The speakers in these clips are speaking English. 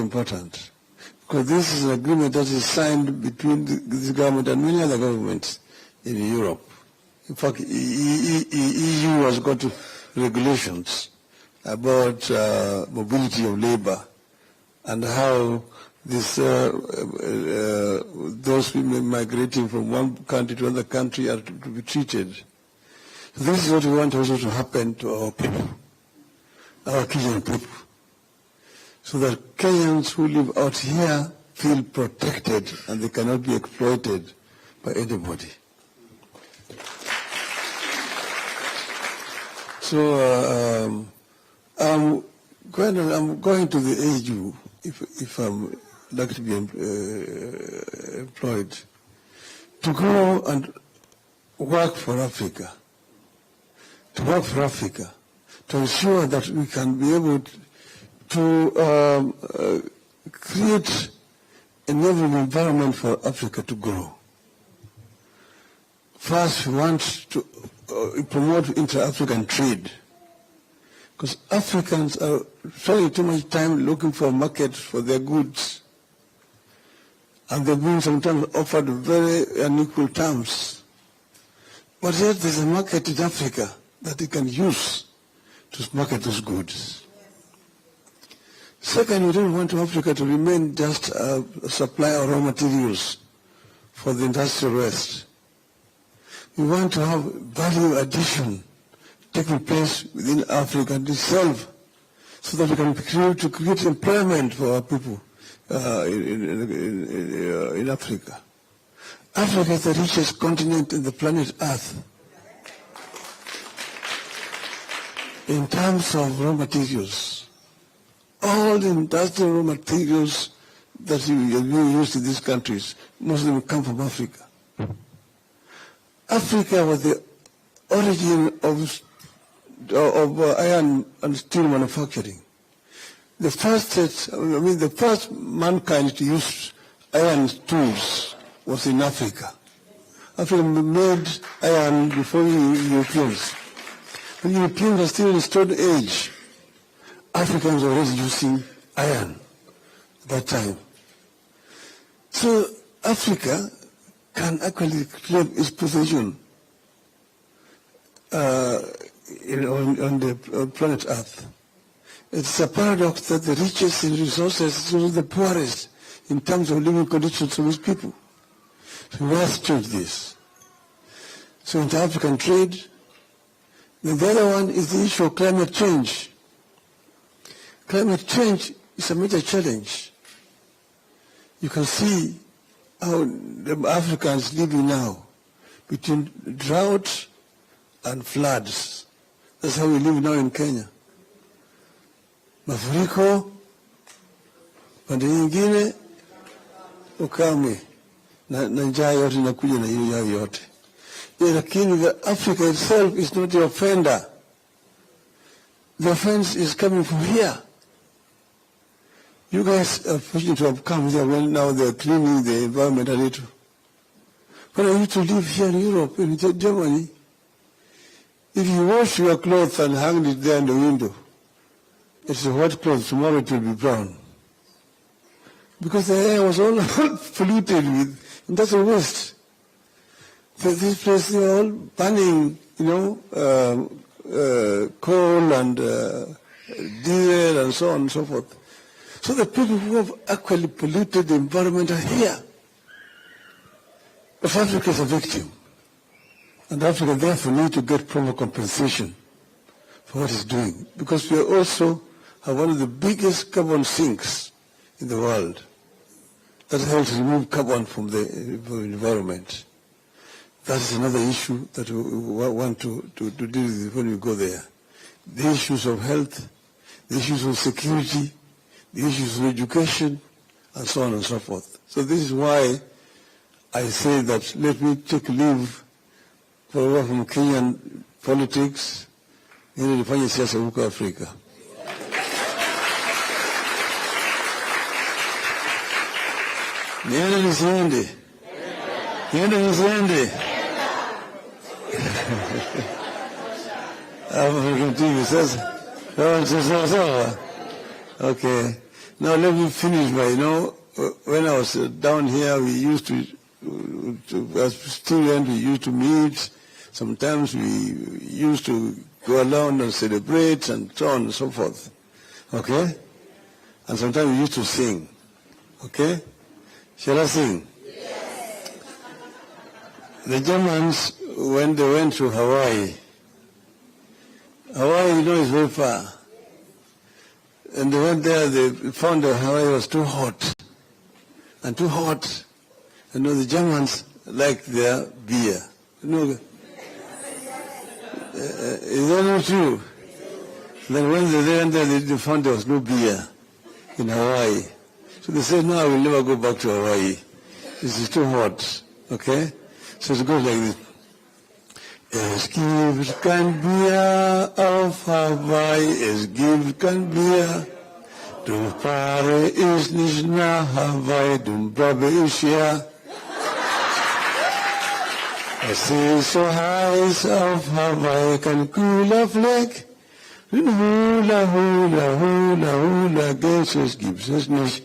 important, because this is an agreement that is signed between this government and many other governments in Europe. In fact, EU has got regulations about mobility of labor and how this, those people migrating from one country to another country are to be treated. So this is what we want also to happen to our people, our Kenyan people, so that Kenyans who live out here feel protected and they cannot be exploited by anybody. So I'm going to the AU if I'm like to be employed, to go and work for Africa, to ensure that we can be able to create an environment for Africa to grow. First, we want to promote inter-African trade, because Africans are spending too much time looking for markets for their goods, and they've been sometimes offered very unequal terms. But yet there's a market in Africa that they can use to market those goods. Second, we don't want Africa to remain just a supplier of raw materials for the industrial West. We want to have value addition taking place within Africa itself, so that we can create employment for our people in Africa. Africa is the richest continent in the planet Earth in terms of raw materials. All the industrial raw materials that you use in these countries, most of them come from Africa. Africa was the origin of iron and steel manufacturing. The first mankind to use iron tools was in Africa. Africa made iron before the Europeans. When the Europeans were still in the Stone Age, Africans were already using iron at that time. So Africa can actually claim its position on the planet Earth. It's a paradox that the richest in resources is also the poorest in terms of living conditions of these people. So we must change this. So inter-African trade. Then the other one is the issue of climate change. Climate change is a major challenge. You can see how the Africans living now between drought and floods. That's how we live now in Kenya. Mafuriko, pande nyingine ukame, na njaa yote inakuja na hiyo yao yote. Lakini Africa itself is not the offender. The offense is coming from here. You guys are fortunate to have come here when now they're cleaning the environment a little. When I used to live here in Europe, in Germany, if you wash your clothes and hang it there in the window, it's a white cloth, tomorrow it will be brown. Because the air was all polluted with industrial waste. So this place, they were all burning, coal and diesel and so on and so forth. So the people who have actually polluted the environment are here. But Africa is a victim. And Africa therefore needs to get proper compensation for what it's doing. Because we also have one of the biggest carbon sinks in the world that helps remove carbon from the environment. That is another issue that we want to deal with when we go there. The issues of health, the issues of security, the issues of education, and so on and so forth. So this is why I say that let me take leave from Kenyan politics, ili nifanye siasa huko Afrika. Niende nisiende? Niende nisiende? Hapo mtivi sasa. Sawa. Okay. Now let me finish by, when I was down here, we used to as students, we used to meet. Sometimes we used to go along and celebrate and so on and so forth. Okay? And sometimes we used to sing. Okay? Shall I sing? Yes. The Germans, when they went to Hawaii, is very far. And they went there, they found that Hawaii was too hot. And too hot. The Germans like their beer. Is that not true? Then when they went there, they found there was no beer in Hawaii. So they said, no, I will never go back to Hawaii. This is too hot. Okay? So it goes like this. Es gibt kein Bier auf Hawaii, es gibt kein Bier. Du fahre ich nicht nach Hawaii, du bleibe ich hier. Es ist so heiß auf Hawaii, kein cooler Fleck. Hula, hula, hula, hula, Geld gibt es nicht.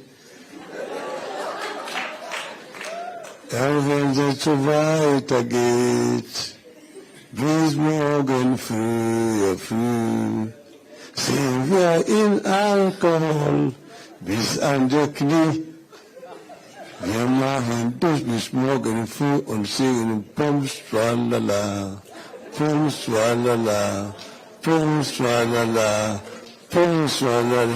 Wenn es so weitergeht, bis morgen früh, sind wir in Alkohol bis an die Knie. Wir machen das bis morgen früh und singen Pum, Swalala, Pum, Swalala, Pum, Swalala, Pum, Swalala.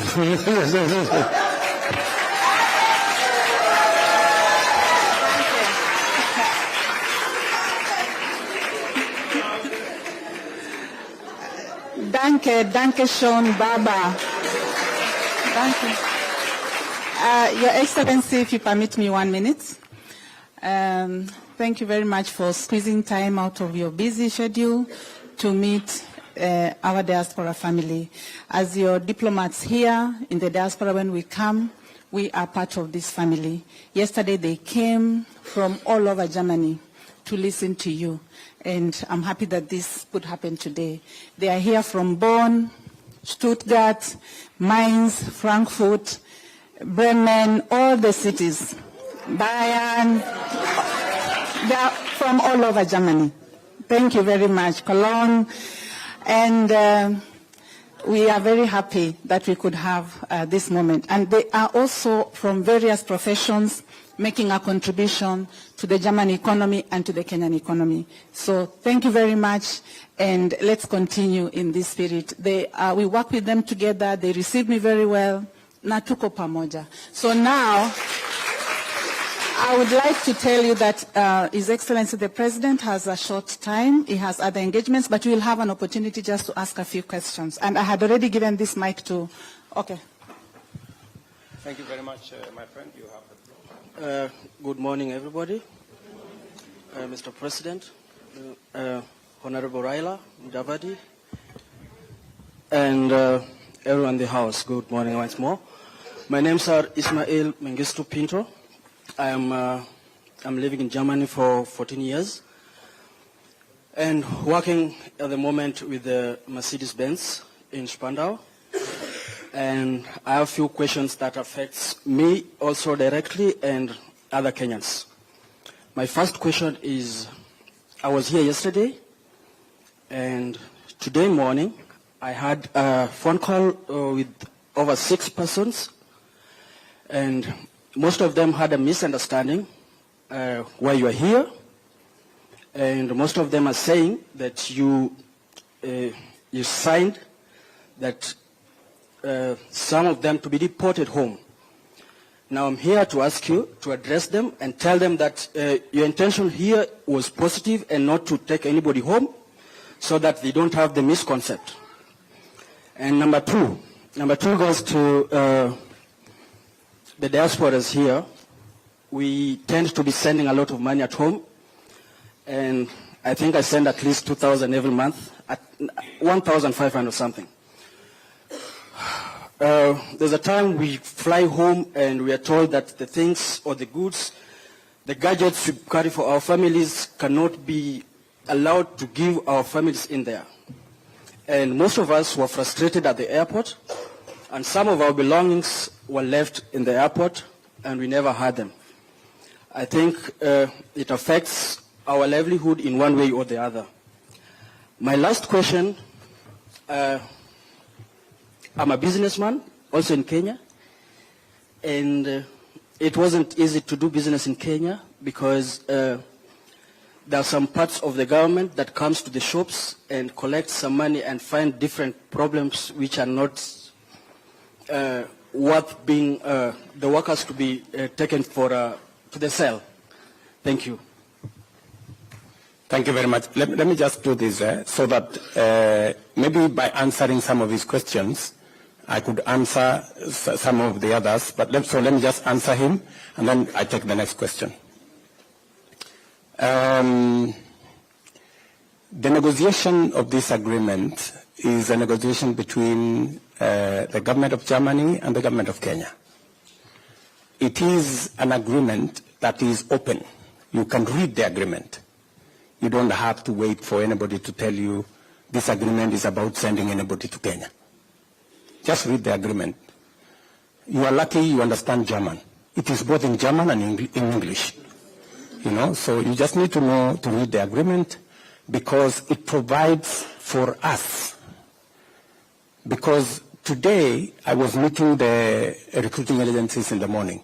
Danke schön, Baba. Danke. Your Excellency, if you permit me 1 minute. Thank you very much for squeezing time out of your busy schedule to meet our diaspora family. As your diplomats here in the diaspora, when we come, we are part of this family. Yesterday they came from all over Germany to listen to you. And I'm happy that this could happen today. They are here from Bonn, Stuttgart, Mainz, Frankfurt, Bremen, all the cities, Bayern. They are from all over Germany. Thank you very much, Cologne. And we are very happy that we could have this moment. And they are also from various professions, making a contribution to the German economy and to the Kenyan economy. So thank you very much, and let's continue in this spirit. We work with them together. They received me very well. Na tuko pamoja. So now, I would like to tell you that His Excellency the President has a short time. He has other engagements, but we will have an opportunity just to ask a few questions. And I had already given this mic to, okay. Thank you very much, my friend. You have the floor. Good morning, everybody. Mr. President, Honorable Raila, Mudavadi, and everyone in the House, good morning once more. My name is Ismail Mengistu Pinto. I'm living in Germany for 14 years and working at the moment with the Mercedes-Benz in Spandau. And I have a few questions that affects me also directly and other Kenyans. My first question is, I was here yesterday, and today morning I had a phone call with over 6 persons, and most of them had a misunderstanding why you are here, and most of them are saying that you signed that some of them to be deported home. Now I'm here to ask you to address them and tell them that your intention here was positive and not to take anybody home so that they don't have the misconcept. And number two goes to the diasporas here. We tend to be sending a lot of money at home, and I think I send at least 2,000 every month, at 1,500 something. There's a time we fly home and we are told that the things or the goods, the gadgets we carry for our families cannot be allowed to give our families in there. And most of us were frustrated at the airport, and some of our belongings were left in the airport and we never had them. I think it affects our livelihood in one way or the other. My last question, I'm a businessman, also in Kenya, and it wasn't easy to do business in Kenya because there are some parts of the government that comes to the shops and collects some money and find different problems which are not worth being the workers to be taken for to the cell. Thank you. Thank you very much. Let me just do this so that maybe by answering some of his questions, I could answer some of the others. But let me just answer him, and then I take the next question. The negotiation of this agreement is a negotiation between the government of Germany and the government of Kenya. It is an agreement that is open. You can read the agreement. You don't have to wait for anybody to tell you this agreement is about sending anybody to Kenya. Just read the agreement. You are lucky you understand German. It is both in German and in English. You know, so you just need to know to read the agreement because it provides for us. Because today I was meeting the recruiting agencies in the morning.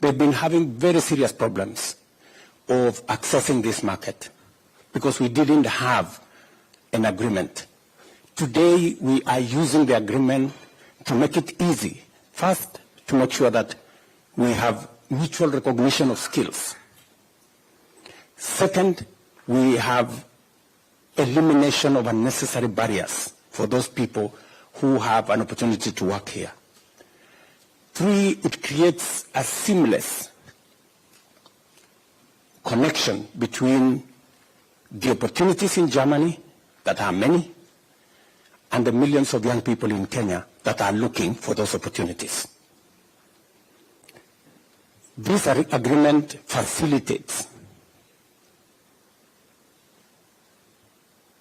They've been having very serious problems of accessing this market because we didn't have an agreement. Today we are using the agreement to make it easy. First, to make sure that we have mutual recognition of skills. Second, we have elimination of unnecessary barriers for those people who have an opportunity to work here. Three, it creates a seamless connection between the opportunities in Germany, that are many, and the millions of young people in Kenya that are looking for those opportunities. This agreement facilitates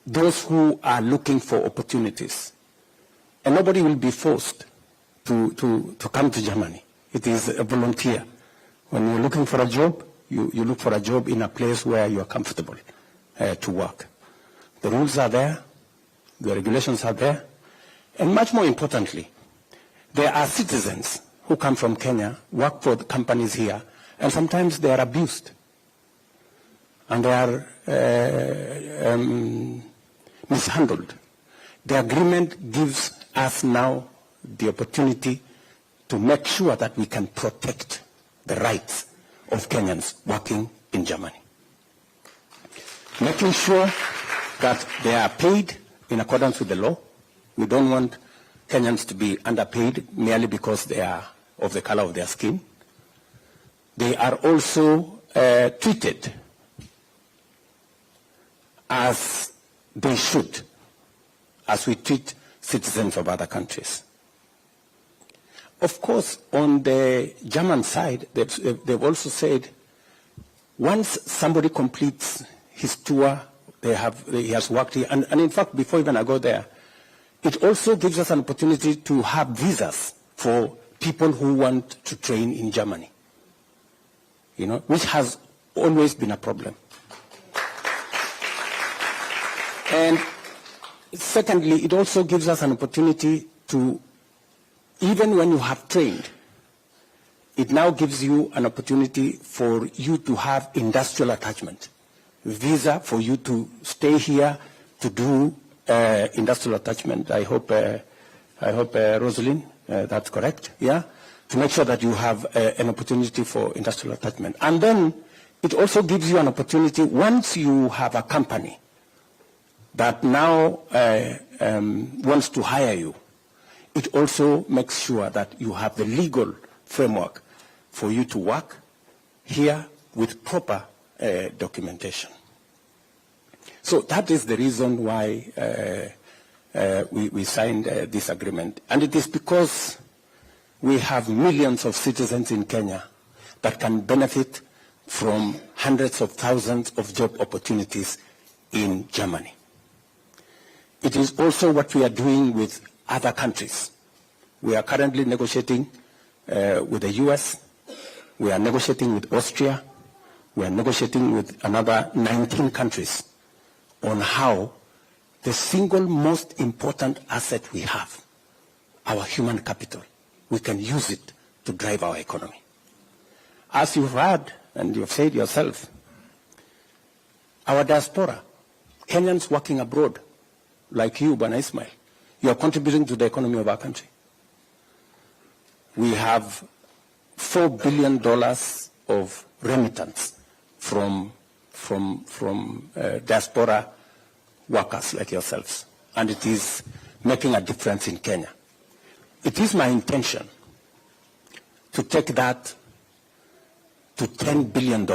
those who are looking for opportunities. And nobody will be forced to come to Germany. It is a volunteer. When you're looking for a job, you look for a job in a place where you are comfortable to work. The rules are there, the regulations are there, and much more importantly, there are citizens who come from Kenya, work for the companies here, and sometimes they are abused. And they are mishandled. The agreement gives us now the opportunity to make sure that we can protect the rights of Kenyans working in Germany. Making sure that they are paid in accordance with the law. We don't want Kenyans to be underpaid merely because they are of the color of their skin. They are also treated as they should, as we treat citizens of other countries. Of course, on the German side, they've also said once somebody completes his tour, he has worked here, and in fact, before even I go there, it also gives us an opportunity to have visas for people who want to train in Germany, you know, which has always been a problem. And secondly, it also gives us an opportunity to, even when you have trained, it now gives you an opportunity for you to have industrial attachment. Visa for you to stay here to do industrial attachment. I hope Rosalind, that's correct, yeah? To make sure that you have an opportunity for industrial attachment. And then it also gives you an opportunity once you have a company that now wants to hire you. It also makes sure that you have the legal framework for you to work here with proper documentation. So that is the reason why we signed this agreement. And it is because we have millions of citizens in Kenya that can benefit from hundreds of thousands of job opportunities in Germany. It is also what we are doing with other countries. We are currently negotiating with the US. We are negotiating with Austria. We are negotiating with another 19 countries on how the single most important asset we have, our human capital, we can use it to drive our economy. As you've heard and you've said yourself, our diaspora, Kenyans working abroad, like you, Bwana Ismail, you are contributing to the economy of our country. We have $4 billion of remittance from diaspora workers like yourselves, and it is making a difference in Kenya. It is my intention to take that to $10 billion,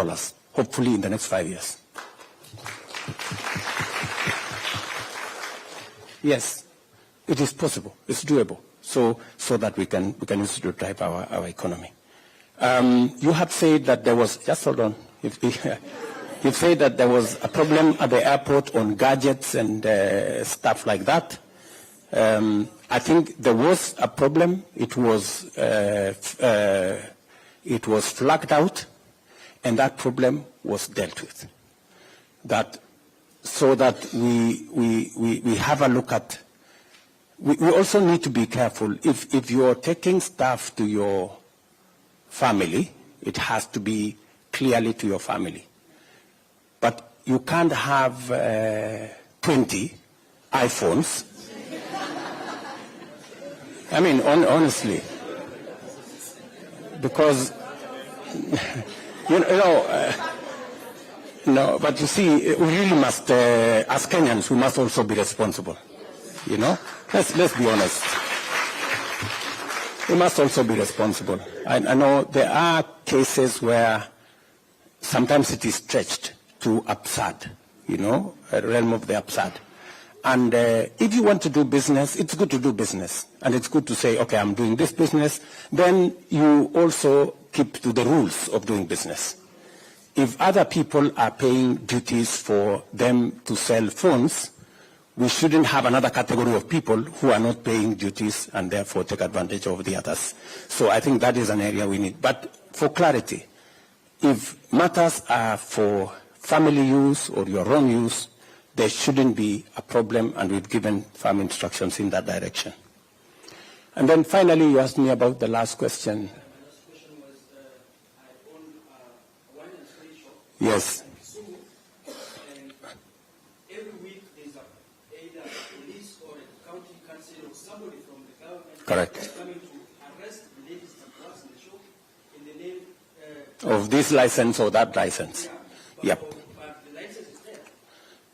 hopefully in the next 5 years. Yes, it is possible. It's doable. So that we can use it to drive our economy. You have said that there was, just hold on. You've said that there was a problem at the airport on gadgets and stuff like that. I think there was a problem. It was flagged out, and that problem was dealt with. So that we have a look at. We also need to be careful. If you're taking stuff to your family, it has to be clearly to your family. But you can't have 20 iPhones. I mean, honestly, because no. But you see, we really must, as Kenyans, we must also be responsible. You know, let's be honest. We must also be responsible. I know there are cases where sometimes it is stretched to absurd, you know, a realm of the absurd. And if you want to do business, it's good to do business. And it's good to say, okay, I'm doing this business. Then you also keep to the rules of doing business. If other people are paying duties for them to sell phones, we shouldn't have another category of people who are not paying duties and therefore take advantage of the others. So I think that is an area we need. But for clarity, if matters are for family use or your own use, there shouldn't be a problem, and we've given firm instructions in that direction. And then finally, you asked me about the last question. My last question was, I own a wine and spirit shop. Yes. And every week there's either a police or a county council or somebody from the government Correct. coming to arrest the ladies and drugs in the shop in the name Of this license or that license. yeah, Yep. but the license is there.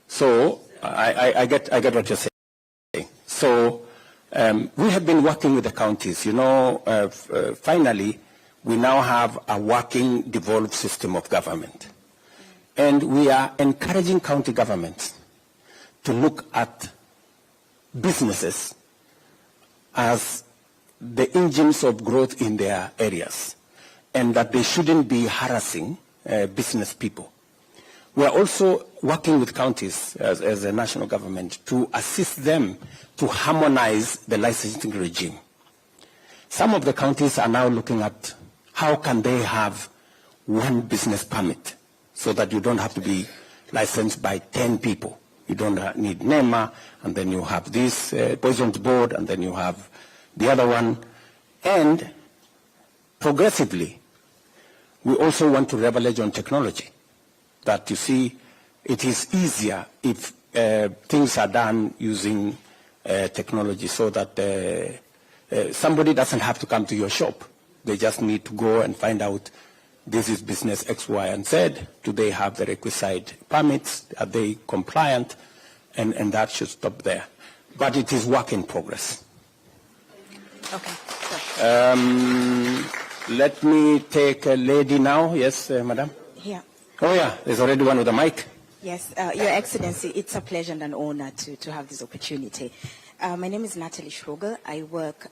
So I get what you're saying. So we have been working with the counties. You know, finally, we now have a working, devolved system of government. And we are encouraging county governments to look at businesses as the engines of growth in their areas, and that they shouldn't be harassing business people. We are also working with counties as a national government to assist them to harmonize the licensing regime. Some of the counties are now looking at how can they have one business permit so that you don't have to be licensed by 10 people. You don't need NEMA, and then you have this Poisons Board, and then you have the other one. And progressively, we also want to leverage on technology. That you see, it is easier if things are done using technology, so that somebody doesn't have to come to your shop. They just need to go and find out, this is business X, Y, and Z. Do they have the requisite permits? Are they compliant? And that should stop there. But it is work in progress. Okay. Let me take a lady now. Yes, madam? Here. Oh, yeah, there's already one with a mic. Yes, Your Excellency, it's a pleasure and an honor to have this opportunity. My name is Natalie Schrogel. I work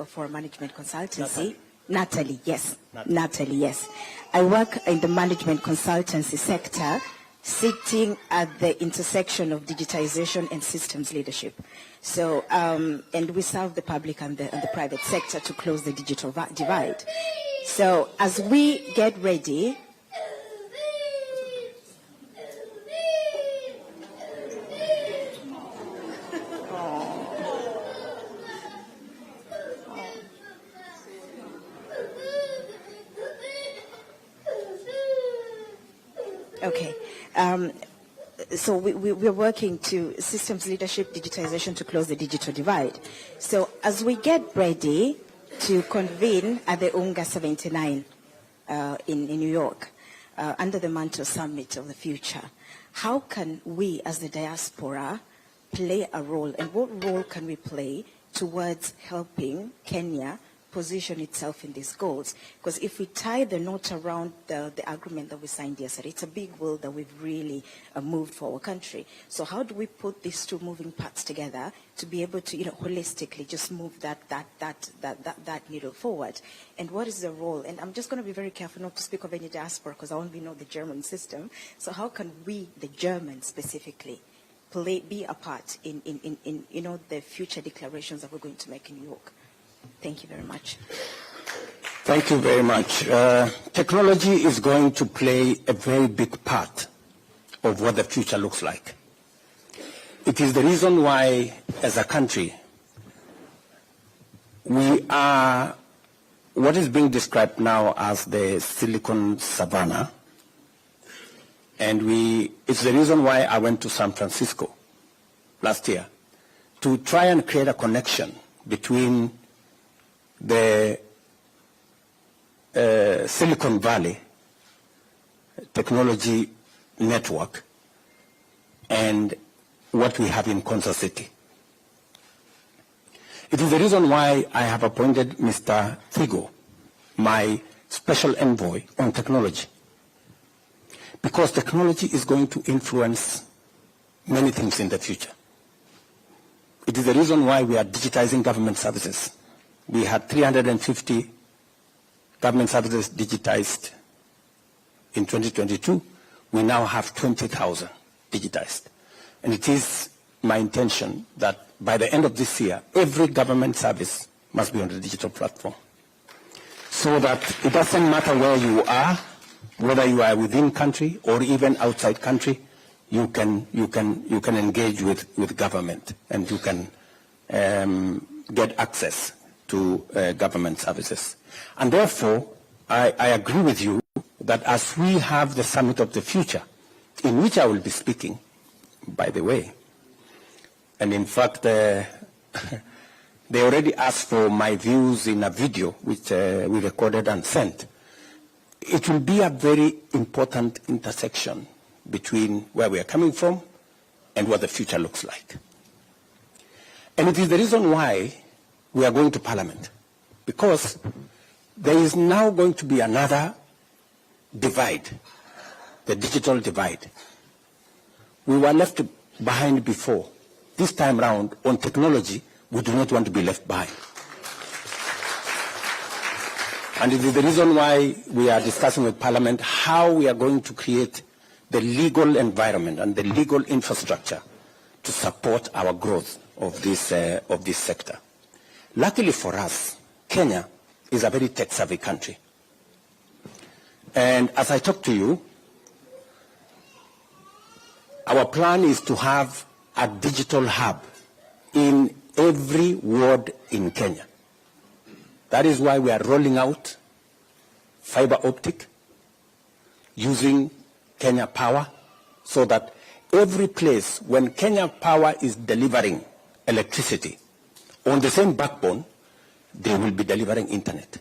for a management consultancy. Natalie, yes. Natalie, yes. I work in the management consultancy sector sitting at the intersection of digitization and systems leadership. So, and we serve the public and the private sector to close the digital divide. So as we get ready, okay. So we're working to systems leadership, digitization to close the digital divide. So as we get ready to convene at the UNGA 79 in New York, under the Mantle Summit of the Future, how can we as the diaspora play a role, and what role can we play towards helping Kenya position itself in these goals? Because if we tie the knot around the agreement that we signed yesterday, it's a big will that we've really moved for our country. So how do we put these two moving parts together to be able to, holistically just move that needle forward? And what is the role? And I'm just going to be very careful not to speak of any diaspora because I only know the German system. So how can we, the Germans specifically, be a part in the future declarations that we're going to make in New York? Thank you very much. Thank you very much. Technology is going to play a very big part of what the future looks like. It is the reason why, as a country, we are what is being described now as the Silicon Savannah. And it's the reason why I went to San Francisco last year to try and create a connection between the Silicon Valley technology network and what we have in Kansas City. It is the reason why I have appointed Mr. Thigo, my special envoy on technology, because technology is going to influence many things in the future. It is the reason why we are digitizing government services. We had 350 government services digitized in 2022. We now have 20,000 digitized. And it is my intention that by the end of this year, every government service must be on the digital platform. So that it doesn't matter where you are, whether you are within country or even outside country, you can engage with government and you can get access to government services. And therefore, I agree with you that as we have the Summit of the Future, in which I will be speaking, by the way, and in fact, they already asked for my views in a video which we recorded and sent. It will be a very important intersection between where we are coming from and what the future looks like. And it is the reason why we are going to Parliament, because there is now going to be another divide, the digital divide. We were left behind before. This time round, on technology, we do not want to be left behind. And it is the reason why we are discussing with Parliament how we are going to create the legal environment and the legal infrastructure to support our growth of this sector. Luckily for us, Kenya is a very tech-savvy country. And as I talk to you, our plan is to have a digital hub in every ward in Kenya. That is why we are rolling out fiber optic using Kenya Power, so that every place when Kenya Power is delivering electricity on the same backbone, they will be delivering internet.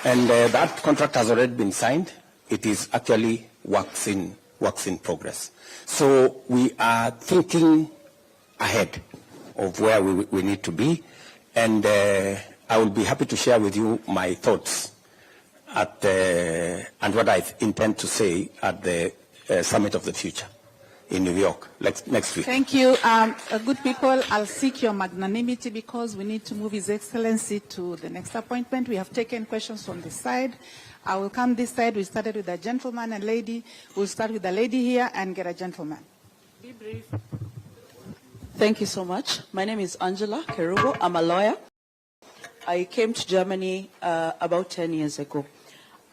And that contract has already been signed. It is actually works in progress. So we are thinking ahead of where we need to be, and I will be happy to share with you my thoughts and what I intend to say at the Summit of the Future. in New York next week. Thank you. Good people, I'll seek your magnanimity because we need to move His Excellency to the next appointment. We have taken questions from this side. I will come this side. We started with a gentleman and lady. We'll start with the lady here and get a gentleman. Be brief. Thank you so much. My name is Angela Kerubo. I'm a lawyer. I came to Germany about 10 years ago.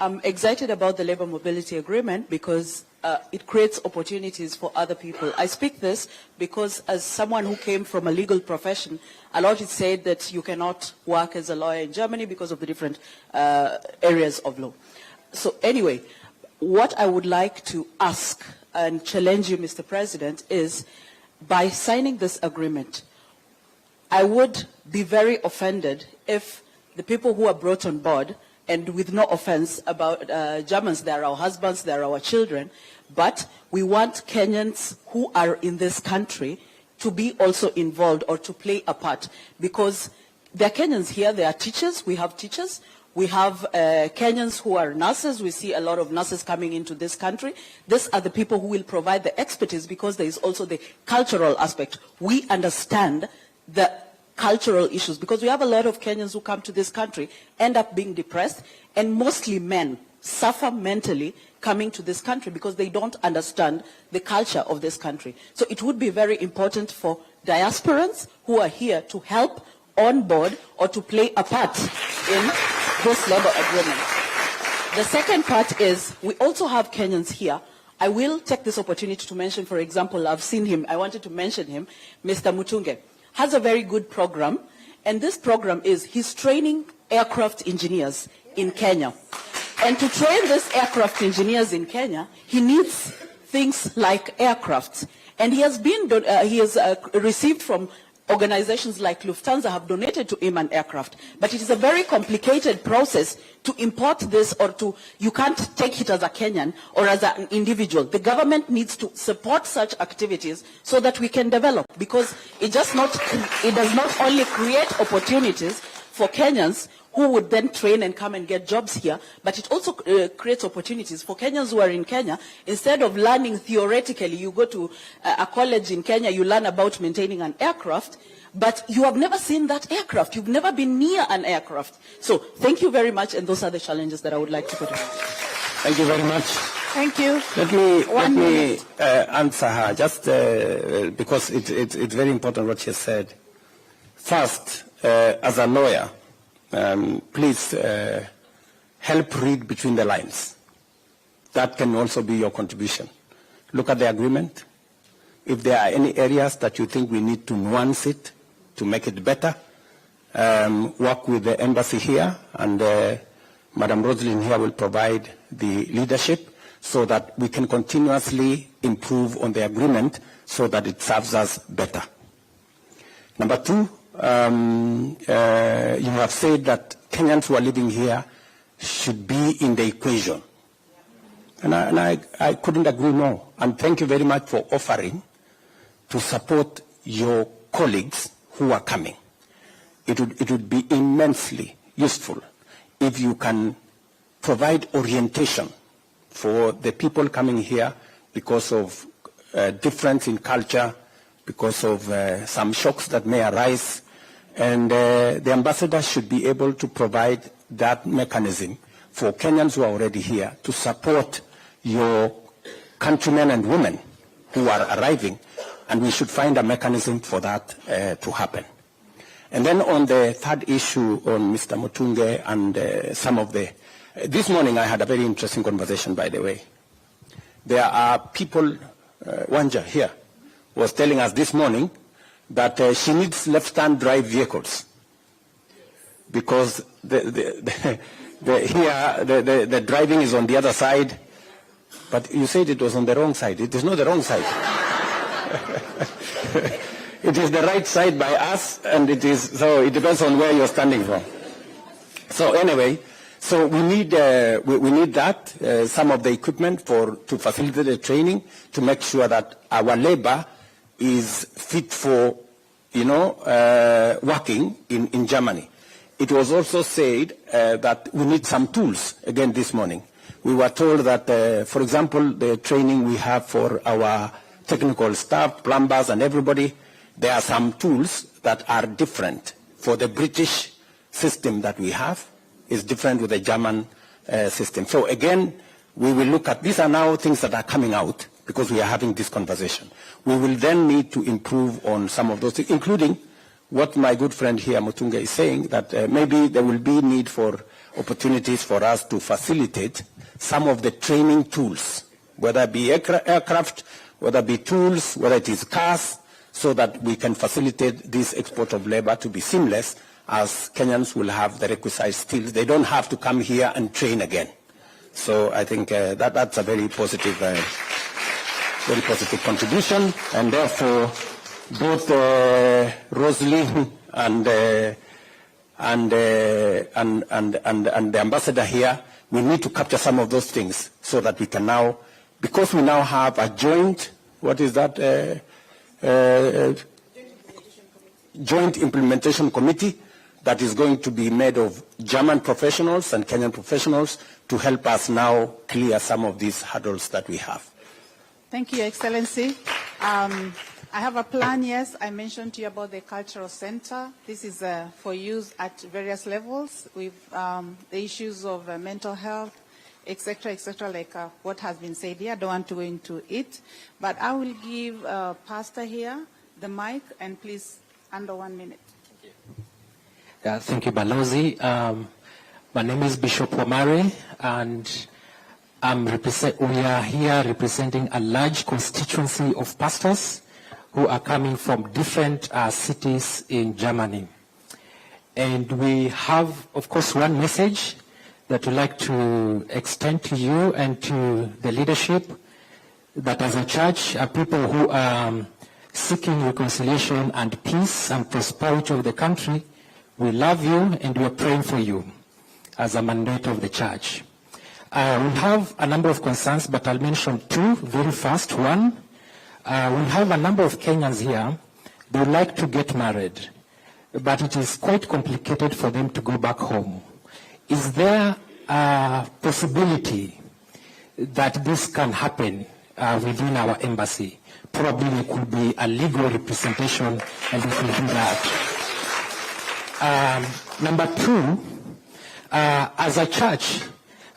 I'm excited about the labor mobility agreement because it creates opportunities for other people. I speak this because as someone who came from a legal profession, a lot is said that you cannot work as a lawyer in Germany because of the different areas of law. So anyway, what I would like to ask and challenge you, Mr. President, is by signing this agreement, I would be very offended if the people who are brought on board, and with no offense about Germans, they are our husbands, they are our children, but we want Kenyans who are in this country to be also involved or to play a part, because there are Kenyans here, there are teachers, we have teachers, we have Kenyans who are nurses, we see a lot of nurses coming into this country. These are the people who will provide the expertise because there is also the cultural aspect. We understand the cultural issues because we have a lot of Kenyans who come to this country, end up being depressed, and mostly men suffer mentally coming to this country because they don't understand the culture of this country. So it would be very important for diasporans who are here to help on board or to play a part in this labor agreement. The second part is we also have Kenyans here. I will take this opportunity to mention, for example, I've seen him, I wanted to mention him, Mr. Mutunge has a very good program, and this program is he's training aircraft engineers in Kenya. And to train these aircraft engineers in Kenya, he needs things like aircrafts. And he has received from organizations like Lufthansa have donated to him an aircraft. But it is a very complicated process to import this, or you can't take it as a Kenyan or as an individual. The government needs to support such activities so that we can develop, because it does not only create opportunities for Kenyans who would then train and come and get jobs here, but it also creates opportunities for Kenyans who are in Kenya. Instead of learning theoretically, you go to a college in Kenya, you learn about maintaining an aircraft, but you have never seen that aircraft. You've never been near an aircraft. So thank you very much, and those are the challenges that I would like to put in. Thank you very much. Thank you. Let me answer her, just because it's very important what she said. First, as a lawyer, please help read between the lines. That can also be your contribution. Look at the agreement. If there are any areas that you think we need to nuance it to make it better, work with the embassy here, and Madam Roslyn here will provide the leadership so that we can continuously improve on the agreement so that it serves us better. Number two, you have said that Kenyans who are living here should be in the equation. And I couldn't agree more. And thank you very much for offering to support your colleagues who are coming. It would be immensely useful if you can provide orientation for the people coming here because of difference in culture, because of some shocks that may arise. And the ambassador should be able to provide that mechanism for Kenyans who are already here to support your countrymen and women who are arriving, and we should find a mechanism for that to happen. And then on the third issue on Mr. Mutunge and some of the... this morning I had a very interesting conversation, by the way. There are people, Wanja here was telling us this morning that she needs left-hand drive vehicles because the driving is on the other side. But you said it was on the wrong side. It is not the wrong side. It is the right side by us, and so it depends on where you're standing from. So anyway, so we need that, some of the equipment to facilitate the training, to make sure that our labor is fit for, working in Germany. It was also said that we need some tools, again this morning. We were told that, for example, the training we have for our technical staff, plumbers and everybody, there are some tools that are different. For the British system that we have is different with the German system. So again, we will look at, these are now things that are coming out because we are having this conversation. We will then need to improve on some of those things, including what my good friend here, Mutunga, is saying, that maybe there will be need for opportunities for us to facilitate some of the training tools, whether it be aircraft, whether it be tools, whether it is cars, so that we can facilitate this export of labor to be seamless, as Kenyans will have the requisite skills. They don't have to come here and train again. So I think that's a very positive contribution, and therefore both Rosalind and the ambassador here, we need to capture some of those things so that we can now, because we now have a joint, what is that? Joint implementation committee that is going to be made of German professionals and Kenyan professionals to help us now clear some of these hurdles that we have. Thank you, Excellency. I have a plan, yes. I mentioned to you about the cultural center. This is for use at various levels with the issues of mental health, etc., like what has been said here. I don't want to go into it. But I will give Pastor here the mic, and please, under 1 minute. Yeah, thank you, Balozi. My name is Bishop Wamare, and we are here representing a large constituency of pastors who are coming from different cities in Germany. And we have, of course, one message that we'd like to extend to you and to the leadership, that as a church, are people who are seeking reconciliation and peace and prosperity of the country. We love you and we are praying for you as a mandate of the church. We have a number of concerns, but I'll mention two very fast. One, we have a number of Kenyans here. They would like to get married, but it is quite complicated for them to go back home. Is there a possibility that this can happen within our embassy? Probably it could be a legal representation, and we could do that. Number two, as a church,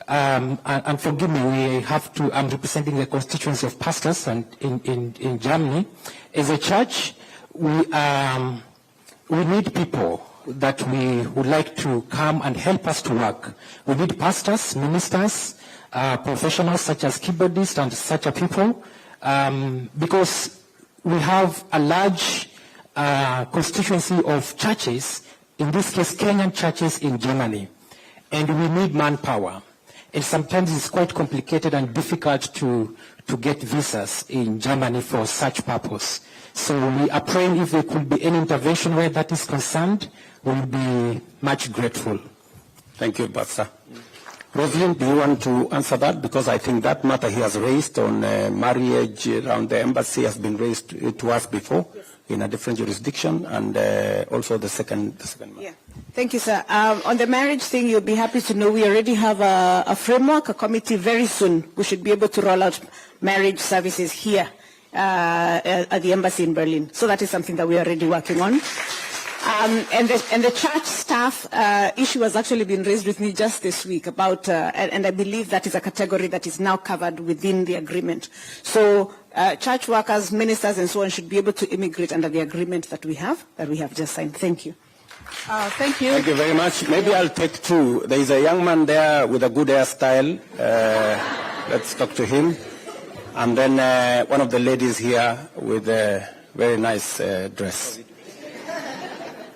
and forgive me, I'm representing the constituency of pastors and in Germany. As a church, we need people that we would like to come and help us to work. We need pastors, ministers, professionals such as keyboardists and such a people, because we have a large constituency of churches, in this case Kenyan churches in Germany, and we need manpower. And sometimes it's quite complicated and difficult to get visas in Germany for such purpose. So we are praying if there could be any intervention where that is concerned, we'll be much grateful. Thank you, Pastor. Rosalind, do you want to answer that? Because I think that matter he has raised on marriage around the embassy has been raised to us before, yes, in a different jurisdiction, and also the second matter. Yeah. Thank you, sir. On the marriage thing, you'll be happy to know we already have a framework, a committee. Very soon we should be able to roll out marriage services here at the embassy in Berlin. So that is something that we are already working on. And the church staff issue has actually been raised with me just this week about, and I believe that is a category that is now covered within the agreement. So church workers, ministers, and so on should be able to immigrate under the agreement that we have just signed. Thank you. Thank you. Thank you very much. Maybe I'll take two. There is a young man there with a good hairstyle. Let's talk to him. And then one of the ladies here with a very nice dress.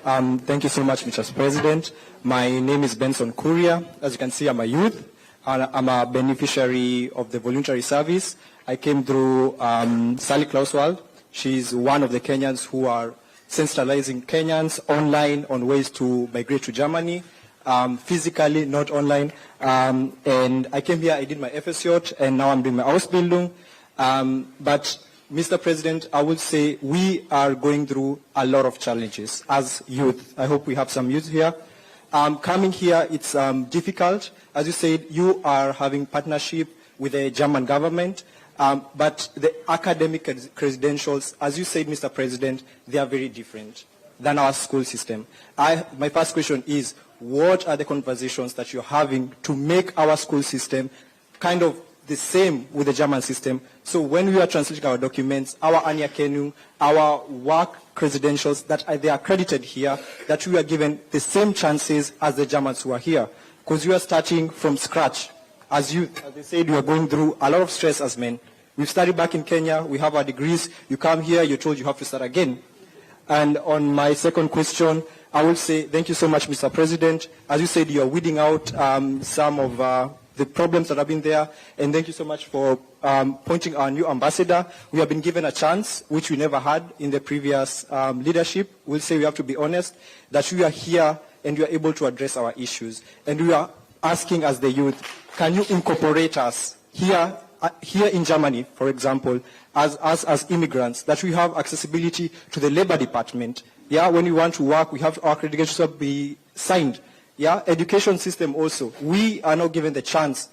Thank you so much, Mr. President. My name is Benson Kuria. As you can see, I'm a youth. I'm a beneficiary of the voluntary service. I came through Sally Klauswald. She's one of the Kenyans who are sensitizing Kenyans online on ways to migrate to Germany, physically, not online. And I came here, I did my FSJ, and now I'm doing my Ausbildung. But Mr. President, I would say we are going through a lot of challenges as youth. I hope we have some youth here. Coming here, it's difficult. As you said, you are having partnership with the German government. But the academic credentials, as you said, Mr. President, they are very different than our school system. My first question is, what are the conversations that you're having to make our school system kind of the same with the German system? So when we are translating our documents, our anerkennung, our work credentials, that they are accredited here, that we are given the same chances as the Germans who are here. Because we are starting from scratch. As they said, we are going through a lot of stress as men. We've studied back in Kenya, we have our degrees, you come here, you're told you have to start again. And on my second question, I will say thank you so much, Mr. President. As you said, you're weeding out some of the problems that have been there. And thank you so much for appointing our new ambassador. We have been given a chance, which we never had in the previous leadership. We'll say we have to be honest, that we are here and we are able to address our issues. And we are asking as the youth, can you incorporate us here in Germany, for example, as immigrants, that we have accessibility to the labor department. Yeah, when we want to work, we have our credentials to be signed. Yeah, education system also. We are not given the chance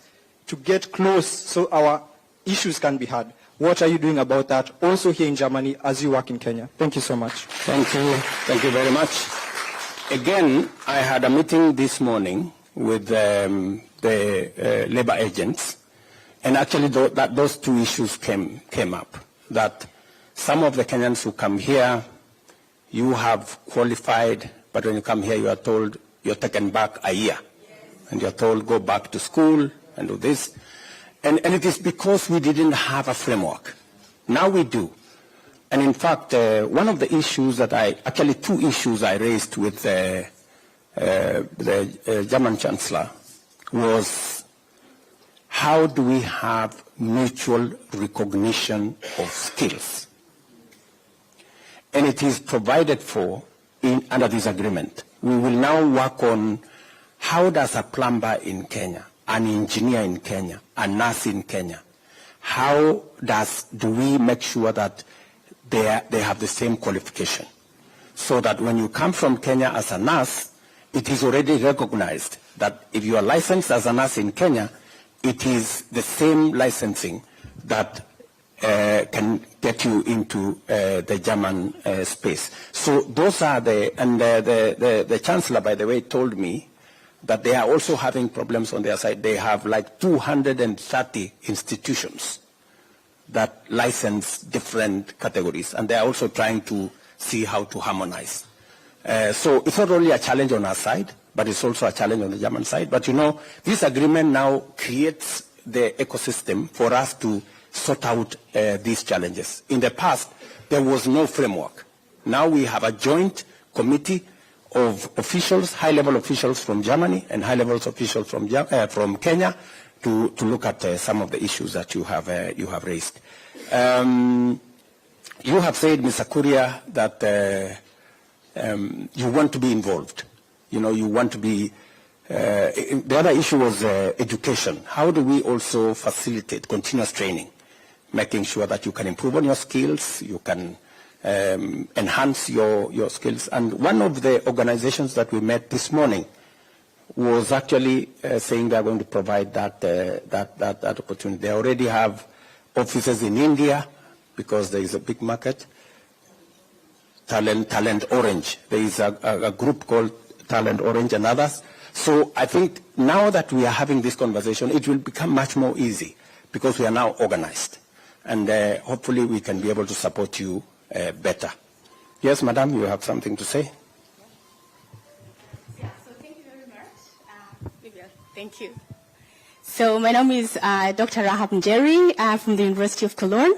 to get close so our issues can be heard. What are you doing about that also here in Germany as you work in Kenya? Thank you so much. Thank you. Thank you very much. Again, I had a meeting this morning with the labor agents, and actually those two issues came up, that some of the Kenyans who come here, you have qualified, but when you come here you are told you're taken back a year, and you're told go back to school and do this. And it is because we didn't have a framework. Now we do. And in fact, one of the issues two issues I raised with the German Chancellor was, how do we have mutual recognition of skills? And it is provided for under this agreement. We will now work on how does a plumber in Kenya, an engineer in Kenya, a nurse in Kenya, how do we make sure that they have the same qualification, so that when you come from Kenya as a nurse, it is already recognized that if you are licensed as a nurse in Kenya, it is the same licensing that can get you into the German space. So those are the Chancellor, by the way, told me that they are also having problems on their side. They have like 230 institutions that license different categories, and they are also trying to see how to harmonize. So it's not only a challenge on our side, but it's also a challenge on the German side. But you know, this agreement now creates the ecosystem for us to sort out these challenges. In the past, there was no framework. Now we have a joint committee of officials, high-level officials from Germany and high-level officials from Kenya to look at some of the issues that you have raised. You have said, Mr. Kuria, that you want to be involved. You know, you want to be. The other issue was education. How do we also facilitate continuous training, making sure that you can improve on your skills, you can enhance your skills? And one of the organizations that we met this morning was actually saying they are going to provide that opportunity. They already have offices in India because there is a big market. Talent Orange. There is a group called Talent Orange and others. So I think now that we are having this conversation, it will become much more easy because we are now organized. And hopefully we can be able to support you better. Yes, Madam, you have something to say? Yeah, so thank you very much. Thank you. So my name is Dr. Rahab Njeri from the University of Cologne.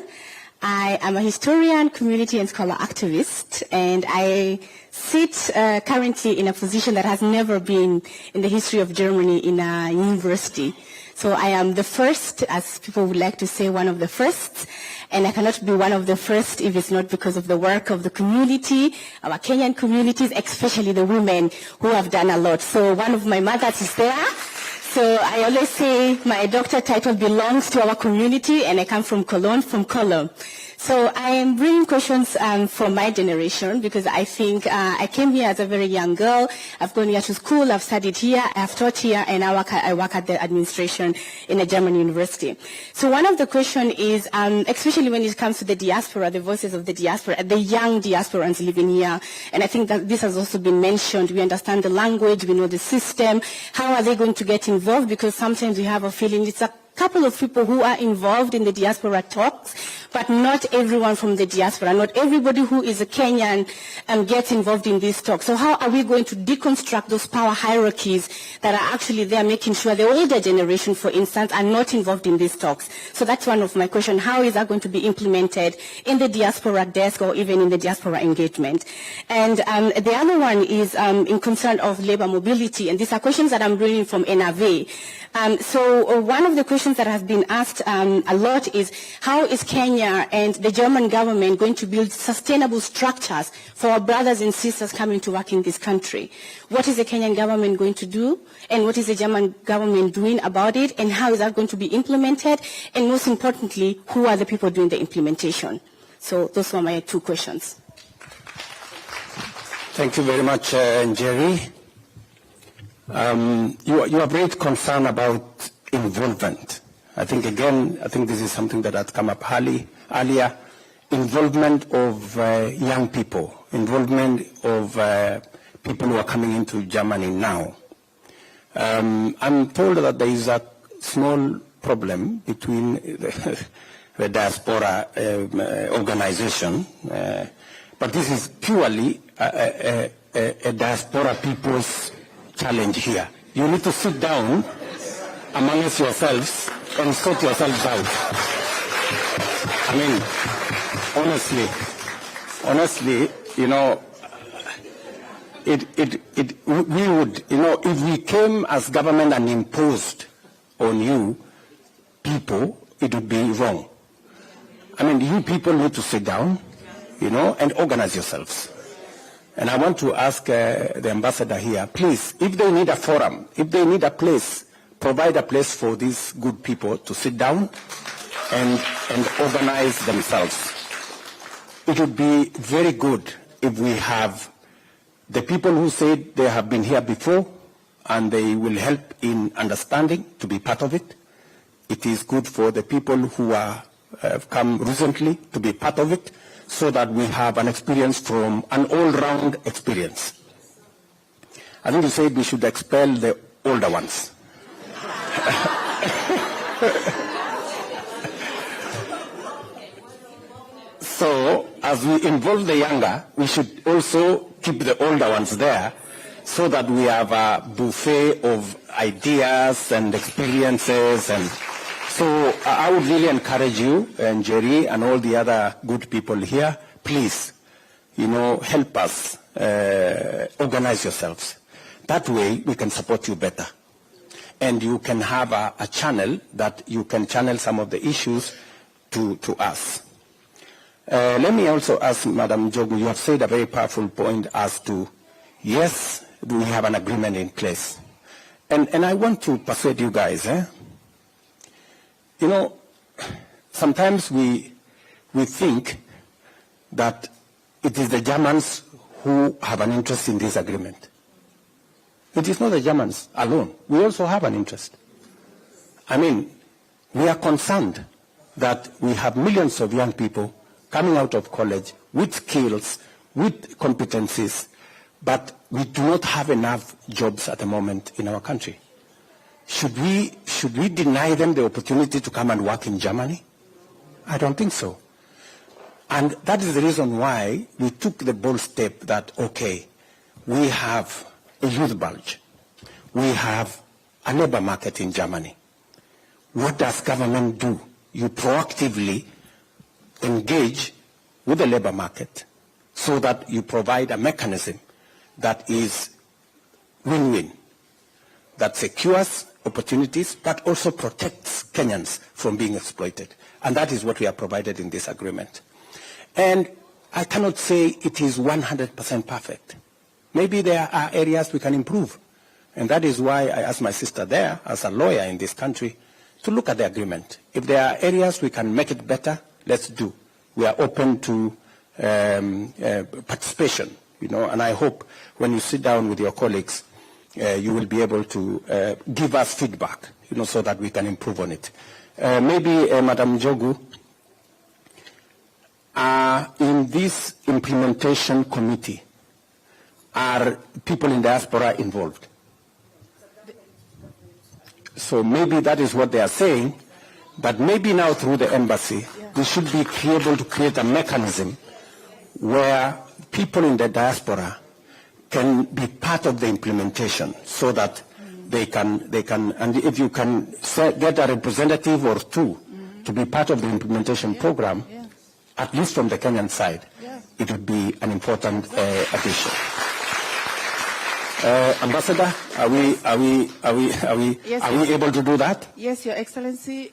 I am a historian, community and scholar activist, and I sit currently in a position that has never been in the history of Germany in a university. So I am the first, as people would like to say, one of the first, and I cannot be one of the first if it's not because of the work of the community, our Kenyan communities, especially the women who have done a lot. So one of my mothers is there. So I always say my doctor title belongs to our community, and I come from Cologne, from Cologne. So I am bringing questions from my generation because I think I came here as a very young girl. I've gone here to school, I've studied here, I've taught here, and I work at the administration in a German university. So one of the questions is, especially when it comes to the diaspora, the voices of the diaspora, the young diasporans living here, and I think that this has also been mentioned. We understand the language, we know the system. How are they going to get involved? Because sometimes we have a feeling it's a couple of people who are involved in the diaspora talks, but not everyone from the diaspora, not everybody who is a Kenyan gets involved in these talks. So how are we going to deconstruct those power hierarchies that are actually there, making sure the older generation, for instance, are not involved in these talks? So that's one of my questions. How is that going to be implemented in the diaspora desk or even in the diaspora engagement? And the other one is in concern of labor mobility, and these are questions that I'm bringing from NRV. So one of the questions that has been asked a lot is, how is Kenya and the German government going to build sustainable structures for our brothers and sisters coming to work in this country? What is the Kenyan government going to do? And what is the German government doing about it? And how is that going to be implemented? And most importantly, who are the people doing the implementation? So those were my two questions. Thank you very much, Jerry. You have raised concern about involvement. I think this is something that has come up earlier. Involvement of young people, involvement of people who are coming into Germany now. I'm told that there is a small problem between the Diaspora organization, but this is purely a Diaspora people's challenge here. You need to sit down amongst yourselves and sort yourselves out. I mean, honestly, you know, we would, you know, if we came as government and imposed on you people, it would be wrong. I mean, you people need to sit down, you know, and organize yourselves. And I want to ask the ambassador here, please, if they need a forum, if they need a place, provide a place for these good people to sit down and organize themselves. It would be very good if we have the people who said they have been here before and they will help in understanding to be part of it. It is good for the people who have come recently to be part of it, so that we have an experience from an all-round experience. I think you said we should expel the older ones. So, as we involve the younger, we should also keep the older ones there, so that we have a buffet of ideas and experiences. And so I would really encourage you, and Jerry and all the other good people here, please, you know, help us organize yourselves. That way we can support you better. And you can have a channel that you can channel some of the issues to us. Let me also ask Madam Jogu, you have said a very powerful point as to, yes, we have an agreement in place. And I want to persuade you guys, you know, sometimes we think that it is the Germans who have an interest in this agreement. It is not the Germans alone. We also have an interest. I mean, we are concerned that we have millions of young people coming out of college with skills, with competencies, but we do not have enough jobs at the moment in our country. Should we deny them the opportunity to come and work in Germany? I don't think so. And that is the reason why we took the bold step that, okay, we have a youth bulge. We have a labor market in Germany. What does government do? You proactively engage with the labor market so that you provide a mechanism that is win-win, that secures opportunities, but also protects Kenyans from being exploited. And that is what we have provided in this agreement. And I cannot say it is 100% perfect. Maybe there are areas we can improve. And that is why I asked my sister there, as a lawyer in this country, to look at the agreement. If there are areas we can make it better, let's do. we are open to participation, and I hope when you sit down with your colleagues, you will be able to give us feedback, so that we can improve on it. Maybe, Madam Njogu, in this implementation committee, are people in diaspora involved? So maybe that is what they are saying, but maybe now through the embassy, we should be able to create a mechanism where people in the diaspora can be part of the implementation, so that they can, and if you can get a representative or two to be part of the implementation program, at least from the Kenyan side, it would be an important addition. Ambassador, are we able to do that? Yes, Your Excellency.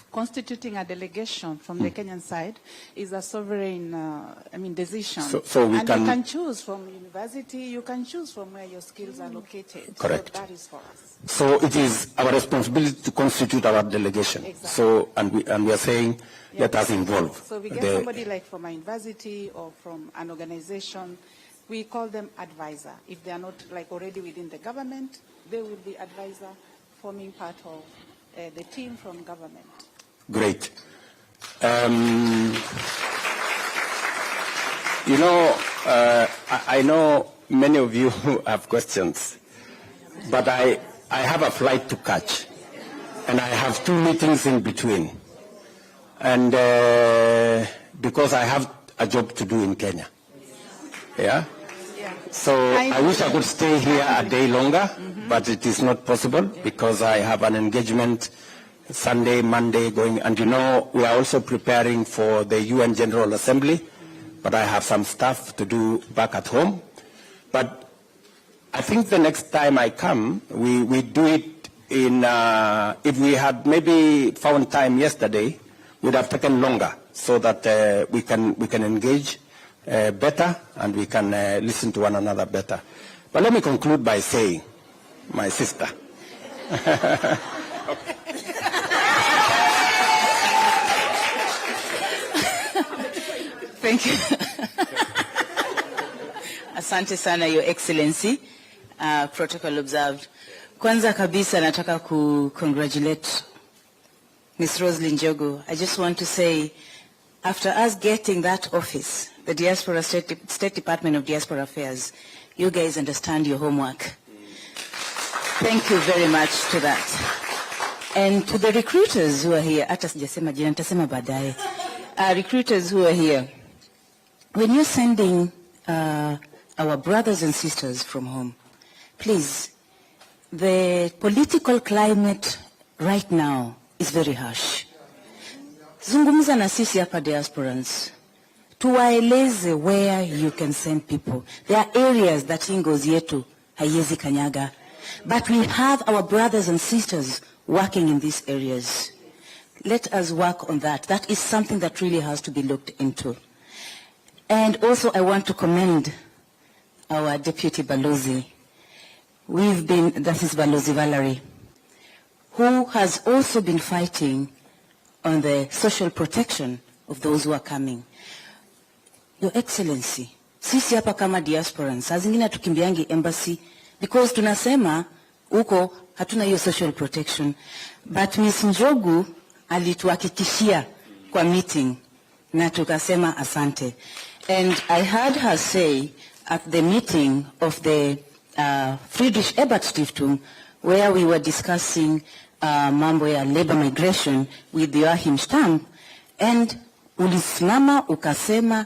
Constituting a delegation from the Kenyan side is a sovereign, decision. So we and can, you can choose from university, you can choose from where your skills are located. Correct. So that is for us. So it is our responsibility to constitute our delegation. Exactly. So, and we are saying, let us involve. So we get somebody like from a university or from an organization. We call them advisor. If they are not like already within the government, they will be advisor forming part of the team from government. Great. I know many of you have questions, but I have a flight to catch, and I have 2 meetings in between, and because I have a job to do in Kenya. Yeah? So I wish I could stay here a day longer, but it is not possible because I have an engagement Sunday, Monday going, and we are also preparing for the UN General Assembly, but I have some stuff to do back at home. But I think the next time I come, we do it in, if we had maybe found time yesterday, would have taken longer so that we can engage better and we can listen to one another better. But let me conclude by saying, my sister, Thank you. Asante sana, Your Excellency. Protocol observed. Kwanza kabisa nataka congratulate Ms. Roslyn Njogu. I just want to say, after us getting that office, the Diaspora State Department of Diaspora Affairs, you guys understand your homework. Thank you very much to that. And to the recruiters who are here, recruiters who are here, when you're sending our brothers and sisters from home, please, the political climate right now is very harsh. Zungumza na sisi hapa diasporans. Tuwaeleze where you can send people. There are areas that ingozi yetu haiwezi kanyaga. But we have our brothers and sisters working in these areas. Let us work on that. That is something that really has to be looked into. And also I want to commend our Deputy Balozi. That is Balozi Valerie, who has also been fighting on the social protection of those who are coming. Your Excellency, sisi hapa kama diasporans, saa zingine tukimbiangi embassy because tunasema uko hatuna hiyo social protection. But Ms. Njogu alituhakikishia kwa meeting na tukasema asante. And I heard her say at the meeting of the Friedrich Ebert Stiftung, where we were discussing mambo ya labor migration with Joachim Stamm, and ulisimama ukasema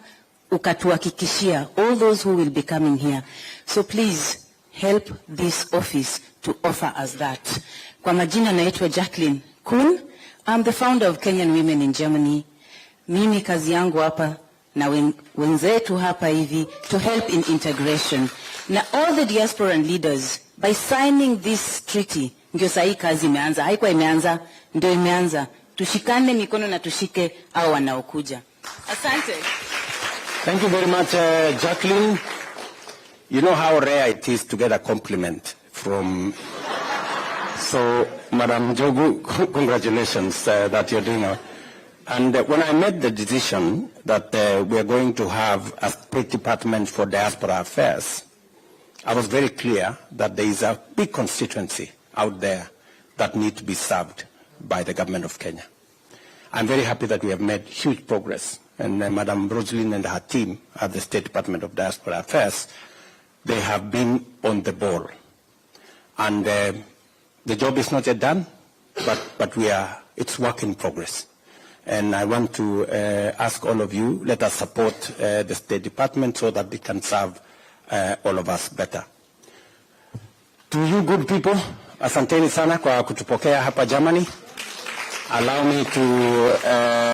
ukatuhakikishia all those who will be coming here. So please help this office to offer us that. Kwa majina naitwa Jacqueline Kuhn. I'm the founder of Kenyan Women in Germany. Mimi kazi yangu hapa na wenzetu hapa hivi to help in integration. Na all the diasporan leaders, by signing this treaty, ndio sahi kazi imeanza. Haikuwa imeanza, ndio imeanza. Tushikane mikono na tushike hao wanaokuja. Asante. Thank you very much, Jacqueline. You know how rare it is to get a compliment from... So, Madam Njogu, congratulations that you're doing And when I made the decision that we are going to have a State Department for Diaspora Affairs, I was very clear that there is a big constituency out there that need to be served by the government of Kenya. I'm very happy that we have made huge progress. And Madam Roslyn and her team at the State Department of Diaspora Affairs, they have been on the ball. And the job is not yet done, but it's work in progress. And I want to ask all of you, let us support the State Department so that they can serve all of us better. To you good people, asanteni sana kwa kutupokea hapa Germany. Allow me to